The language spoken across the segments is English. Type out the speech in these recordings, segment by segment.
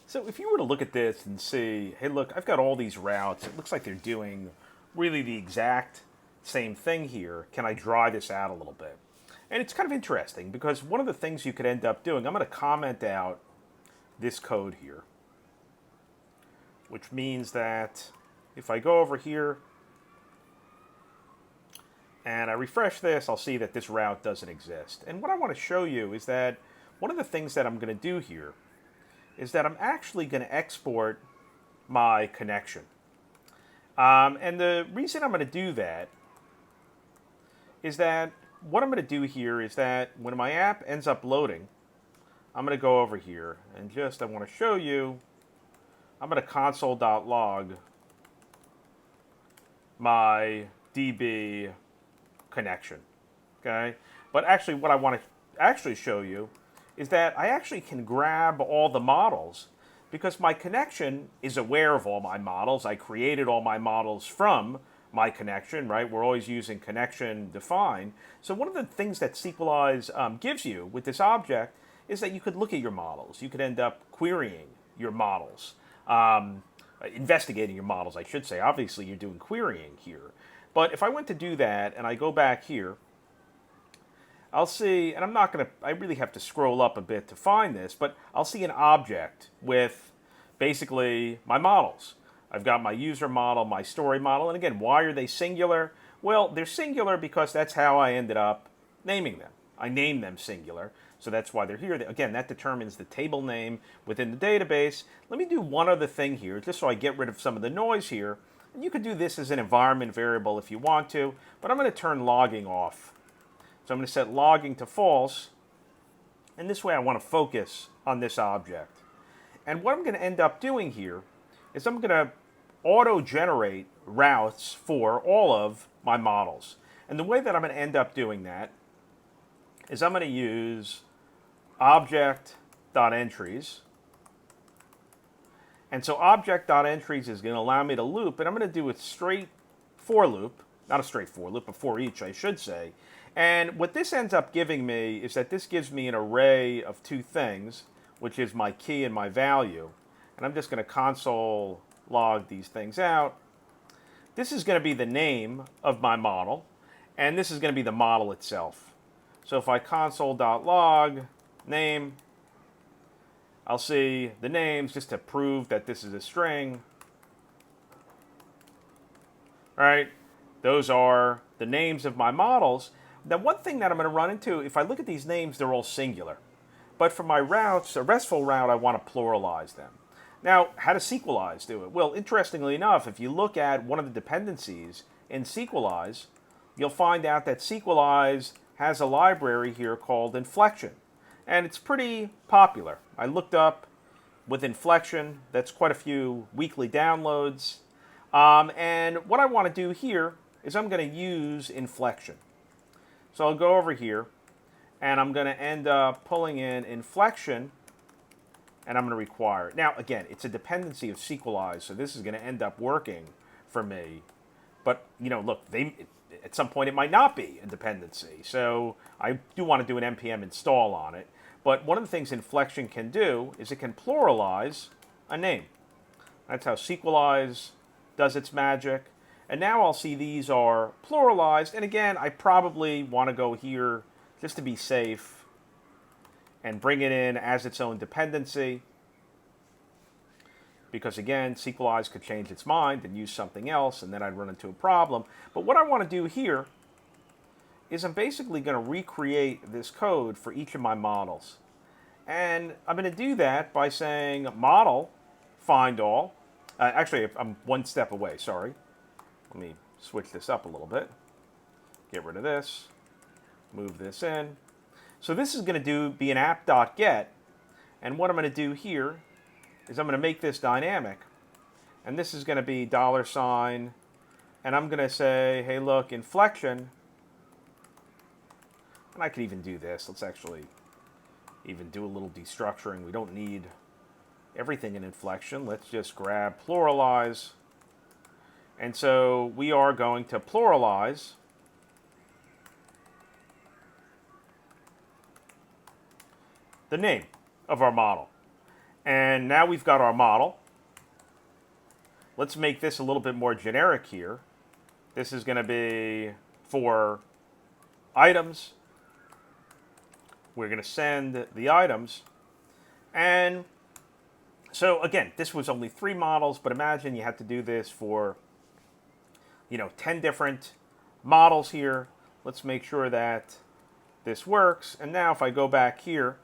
So if you were to look at this and see, hey, look, I've got all these routes. It looks like they're doing really the exact same thing here. Can I dry this out a little bit? And it's kind of interesting because one of the things you could end up doing, I'm going to comment out this code here, which means that if I go over here and I refresh this, I'll see that this route doesn't exist. And what I want to show you is that one of the things that I'm going to do here is that I'm actually going to export my connection. And the reason I'm going to do that is that what I'm going to do here is that when my app ends up loading, I'm going to go over here and I want to show you, I'm going to console.log my DB connection. Okay? But actually what I want to actually show you is that I actually can grab all the models because my connection is aware of all my models. I created all my models from my connection, right? We're always using connection define. So one of the things that Sequelize gives you with this object is that you could look at your models. You could end up querying your models, investigating your models, I should say. Obviously, you're doing querying here. But if I went to do that and I go back here, I'll see, and I really have to scroll up a bit to find this, but I'll see an object with basically my models. I've got my user model, my story model, and again, why are they singular? Well, they're singular because that's how I ended up naming them. I named them singular, so that's why they're here. Again, that determines the table name within the database. Let me do one other thing here, just so I get rid of some of the noise here. And you could do this as an environment variable if you want to, but I'm going to turn logging off. So I'm going to set logging to false, and this way I want to focus on this object. And what I'm going to end up doing here is I'm going to auto-generate routes for all of my models. And the way that I'm going to end up doing that is I'm going to use object.entries. And so object.entries is going to allow me to loop, and I'm going to do a straight for loop, not a straight for loop, but for each, I should say. And what this ends up giving me is that this gives me an array of two things, which is my key and my value. And I'm just going to console log these things out. This is going to be the name of my model, and this is going to be the model itself. So if I console.log name, I'll see the names just to prove that this is a string. All right, those are the names of my models. Now, one thing that I'm going to run into, if I look at these names, they're all singular. But for my routes, a RESTful route, I want to pluralize them. Now, how does Sequelize do it? Well, interestingly enough, if you look at one of the dependencies in Sequelize, you'll find out that Sequelize has a library here called Inflection. And it's pretty popular. I looked up with Inflection, that's quite a few weekly downloads. And what I want to do here is I'm going to use Inflection. So I'll go over here, and I'm going to end up pulling in Inflection, and I'm going to require it. Now, again, it's a dependency of Sequelize, so this is going to end up working for me. But, look, at some point it might not be a dependency. So I do want to do an npm install on it. But one of the things Inflection can do is it can pluralize a name. That's how Sequelize does its magic. And now I'll see these are pluralized. And again, I probably want to go here just to be safe and bring it in as its own dependency. Because again, Sequelize could change its mind and use something else, and then I'd run into a problem. But what I want to do here is I'm basically going to recreate this code for each of my models. And I'm going to do that by saying model find all. Actually, I'm one step away, sorry. Let me switch this up a little bit. Get rid of this. Move this in. So this is going to be an app.get. And what I'm going to do here is I'm going to make this dynamic. And this is going to be $, and I'm going to say, hey, look, Inflection. And I could even do this. Let's actually even do a little destructuring. We don't need everything in Inflection. Let's just grab pluralize. And so we are going to pluralize the name of our model. And now we've got our model. Let's make this a little bit more generic here. This is going to be for items. We're going to send the items. And so again, this was only 3 models, but imagine you had to do this for 10 different models here. Let's make sure that this works. And now if I go back here,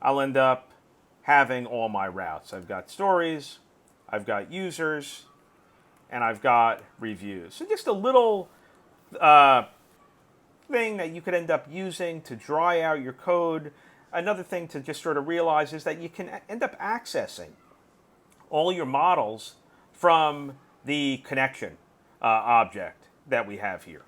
I'll end up having all my routes. I've got stories, I've got users, and I've got reviews. So just a little thing that you could end up using to dry out your code. Another thing to just sort of realize is that you can end up accessing all your models from the connection object that we have here.